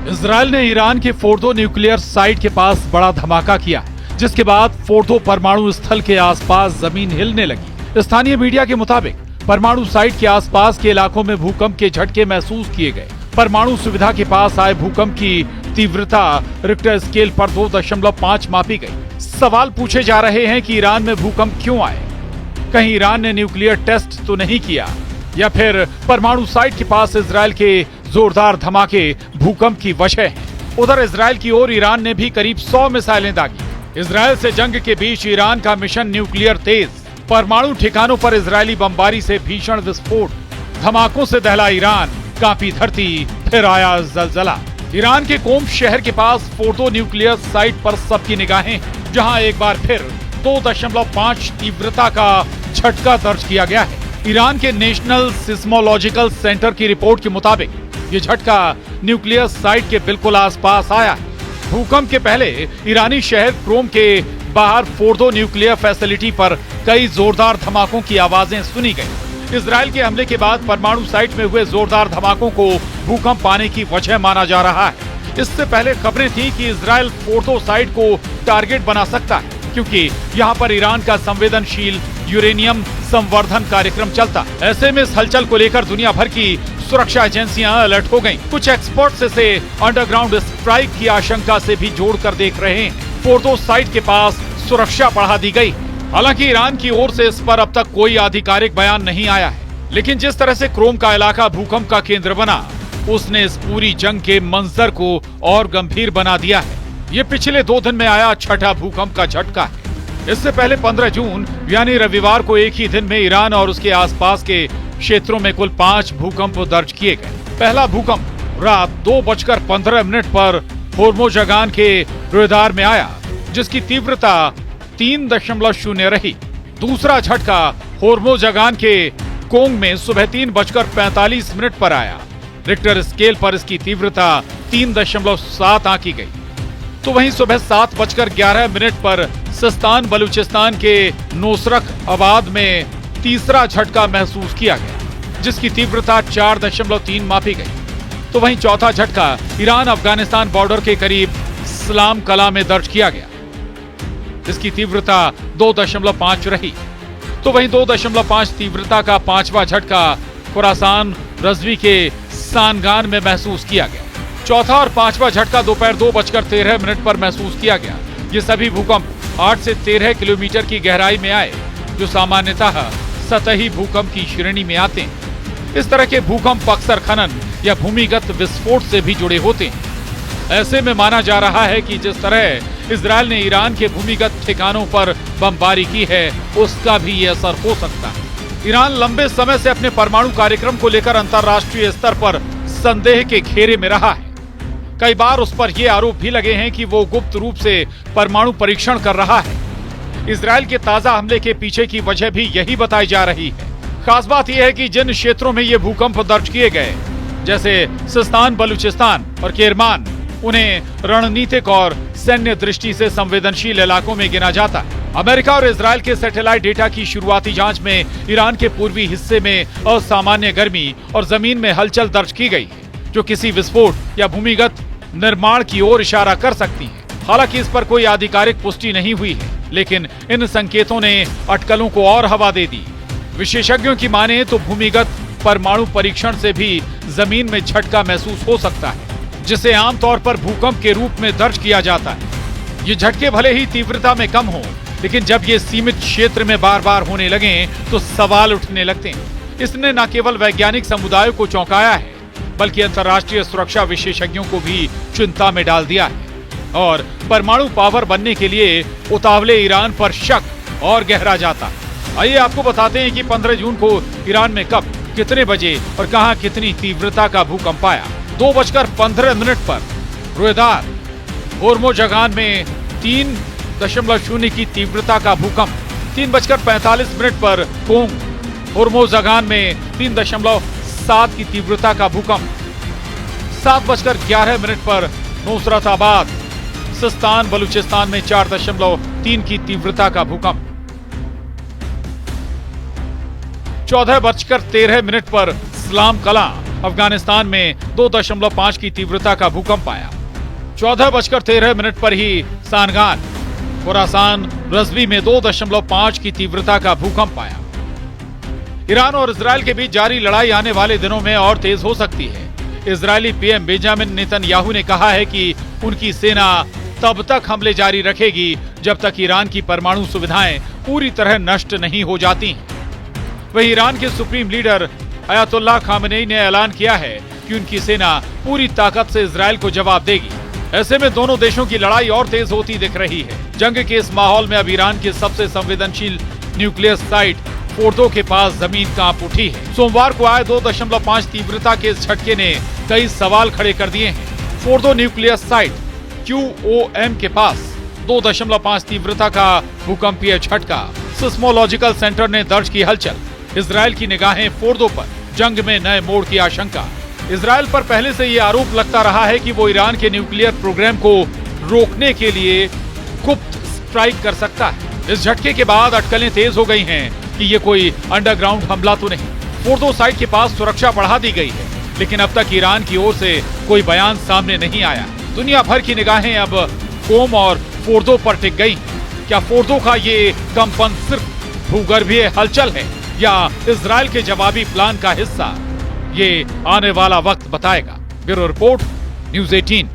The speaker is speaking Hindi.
इजरायल ने ईरान के फोर्दो न्यूक्लियर साइट के पास बड़ा धमाका किया, जिसके बाद फोर्दो परमाणु स्थल के आसपास जमीन हिलने लगी। स्थानीय मीडिया के मुताबिक परमाणु साइट के आसपास के इलाकों में भूकंप के झटके महसूस किए गए। परमाणु सुविधा के पास आए भूकंप की तीव्रता रिक्टर स्केल पर 2.5 मापी गई। सवाल पूछे जा रहे हैं कि ईरान में भूकंप क्यों आए? कहीं ईरान ने न्यूक्लियर टेस्ट तो नहीं किया, या फिर परमाणु साइट के पास इजरायल के जोरदार धमाके भूकंप की वजह है। उधर इजरायल की ओर ईरान ने भी करीब 100 मिसाइलें दागी। इजरायल से जंग के बीच ईरान का मिशन न्यूक्लियर तेज। परमाणु ठिकानों पर इजरायली बमबारी से भीषण विस्फोट। धमाकों से दहला ईरान, कांपी धरती, फिर आया जलजला। ईरान के कोम शहर के पास फोर्दो न्यूक्लियर साइट पर सबकी निगाहें, जहां एक बार फिर 2.5 तीव्रता का झटका दर्ज किया गया है। ईरान के नेशनल सिस्मोलॉजिकल सेंटर की रिपोर्ट के मुताबिक ये झटका न्यूक्लियर साइट के बिल्कुल आसपास आया है। भूकंप के पहले ईरानी शहर क्रोम के बाहर फोर्दो न्यूक्लियर फैसिलिटी पर कई जोरदार धमाकों की आवाजें सुनी गई। इजरायल के हमले के बाद परमाणु साइट में हुए जोरदार धमाकों को भूकंप आने की वजह माना जा रहा है। इससे पहले खबरें थी कि इजरायल फोर्दो साइट को टारगेट बना सकता है, क्योंकि यहाँ पर ईरान का संवेदनशील यूरेनियम संवर्धन कार्यक्रम चलता। ऐसे में इस हलचल को लेकर दुनिया भर की सुरक्षा एजेंसियां अलर्ट हो गईं। कुछ एक्सपर्ट्स इसे अंडरग्राउंड स्ट्राइक की आशंका से भी जोड़कर देख रहे हैं। फोर्दो साइट के पास सुरक्षा बढ़ा दी गई। हालांकि ईरान की ओर से इस पर अब तक कोई आधिकारिक बयान नहीं आया है, लेकिन जिस तरह से क्रोम का इलाका भूकंप का केंद्र बना, उसने इस पूरी जंग के मंजर को और गंभीर बना दिया है। ये पिछले 2 दिन में आया छठा भूकंप का झटका है। इससे पहले 15 जून यानी रविवार को एक ही दिन में ईरान और उसके आसपास के क्षेत्रों में कुल 5 भूकंप दर्ज किए गए। पहला भूकंप रात 2:15 पर होर्मोजगान के रुदार में आया, जिसकी तीव्रता 3.0 रही। दूसरा झटका होर्मोजगान के कोंग में सुबह 3:45 पर आया। रिक्टर स्केल पर इसकी तीव्रता 3.7 आंकी गई। तो वहीं सुबह 7:11 पर सिस्तान बलूचिस्तान के नोसरख आबाद में तीसरा झटका महसूस किया गया, जिसकी तीव्रता 4.3 मापी गई। तो वहीं चौथा झटका ईरान अफगानिस्तान बॉर्डर के करीब सलाम कला में दर्ज किया गया, जिसकी तीव्रता 2.5 रही। तो वहीं 2.5 तीव्रता का पांचवा झटका खुरासान रजवी के सानगान में महसूस किया गया। चौथा और पांचवा झटका दोपहर 2:13 पर महसूस किया गया। ये सभी भूकंप 8 से 13 किलोमीटर की गहराई में आए, जो सामान्यतः सतही भूकंप की श्रेणी में आते हैं। इस तरह के भूकंप अक्सर खनन या भूमिगत विस्फोट से भी जुड़े होते हैं। ऐसे में माना जा रहा है कि जिस तरह इजरायल ने ईरान के भूमिगत ठिकानों पर बमबारी की है, उसका भी ये असर हो सकता है। ईरान लंबे समय से अपने परमाणु कार्यक्रम को लेकर अंतर्राष्ट्रीय स्तर पर संदेह के घेरे में रहा है। कई बार उस पर ये आरोप भी लगे हैं कि वो गुप्त रूप से परमाणु परीक्षण कर रहा है। इजरायल के ताजा हमले के पीछे की वजह भी यही बताई जा रही है। खास बात यह है कि जिन क्षेत्रों में ये भूकंप दर्ज किए गए, जैसे सिस्तान बलूचिस्तान और केरमान, उन्हें रणनीतिक और सैन्य दृष्टि से संवेदनशील इलाकों में गिना जाता है। अमेरिका और इजरायल के सैटेलाइट डेटा की शुरुआती जांच में ईरान के पूर्वी हिस्से में असामान्य गर्मी और जमीन में हलचल दर्ज की गई है, जो किसी विस्फोट या भूमिगत निर्माण की ओर इशारा कर सकती है। हालांकि इस पर कोई आधिकारिक पुष्टि नहीं हुई है, लेकिन इन संकेतों ने अटकलों को और हवा दे दी। विशेषज्ञों की माने तो भूमिगत परमाणु परीक्षण से भी जमीन में झटका महसूस हो सकता है, जिसे आमतौर पर भूकंप के रूप में दर्ज किया जाता है। ये झटके भले ही तीव्रता में कम हो, लेकिन जब ये सीमित क्षेत्र में बार बार होने लगे तो सवाल उठने लगते हैं। इसने न केवल वैज्ञानिक समुदाय को चौंकाया है, बल्कि अंतर्राष्ट्रीय सुरक्षा विशेषज्ञों को भी चिंता में डाल दिया है और परमाणु पावर बनने के लिए उतावले ईरान पर शक और गहरा जाता है। आइए आपको बताते हैं कि 15 जून को ईरान में कब, कितने बजे और कहां कितनी तीव्रता का भूकंप आया। 2:15 पर रुदार होर्मोजगान में 3.0 की तीव्रता का भूकंप। 3:45 पर कोंग होर्मोजगान में 3.7 की तीव्रता का भूकंप। 7:11 पर नुसरत आबाद सिस्तान बलूचिस्तान में 4.3 की तीव्रता का भूकंप। 14:13 पर सलाम कला अफगानिस्तान में 2.5 की तीव्रता का भूकंप आया। 14:13 पर ही सानगान, खुरासान, रज़वी में 2.5 की तीव्रता का भूकंप आया। ईरान और इजरायल के बीच जारी लड़ाई आने वाले दिनों में और तेज हो सकती है। इजरायली पीएम बेंजामिन नेतन्याहू ने कहा है कि उनकी सेना तब तक हमले जारी रखेगी जब तक ईरान की परमाणु सुविधाएं पूरी तरह नष्ट नहीं हो जाती। वहीं ईरान के सुप्रीम लीडर अयातुल्लाह खामेनेई ने ऐलान किया है कि उनकी सेना पूरी ताकत से इजरायल को जवाब देगी। ऐसे में दोनों देशों की लड़ाई और तेज होती दिख रही है। जंग के इस माहौल में अब ईरान के सबसे संवेदनशील न्यूक्लियर साइट फोर्दो के पास जमीन कांप उठी है। सोमवार को आए 2.5 तीव्रता के इस झटके ने कई सवाल खड़े कर दिए हैं। फोर्दो न्यूक्लियर साइट QOM के पास 2.5 तीव्रता का भूकंपीय झटका। सिस्मोलॉजिकल सेंटर ने दर्ज की हलचल। इजरायल की निगाहें फोर्दो पर, जंग में नए मोड़ की आशंका। इजरायल पर पहले से ये आरोप लगता रहा है कि वो ईरान के न्यूक्लियर प्रोग्राम को रोकने के लिए गुप्त स्ट्राइक कर सकता है। इस झटके के बाद अटकलें तेज हो गई हैं कि ये कोई अंडरग्राउंड हमला तो नहीं। फोर्दो साइट के पास सुरक्षा बढ़ा दी गई है, लेकिन अब तक ईरान की ओर से कोई बयान सामने नहीं आया। दुनिया भर की निगाहें अब कोम और फोर्दो पर टिक गई। क्या फोर्दो का ये कंपन सिर्फ भूगर्भीय हलचल है या इजरायल के जवाबी प्लान का हिस्सा? ये आने वाला वक्त बताएगा। Bureau report, news 18।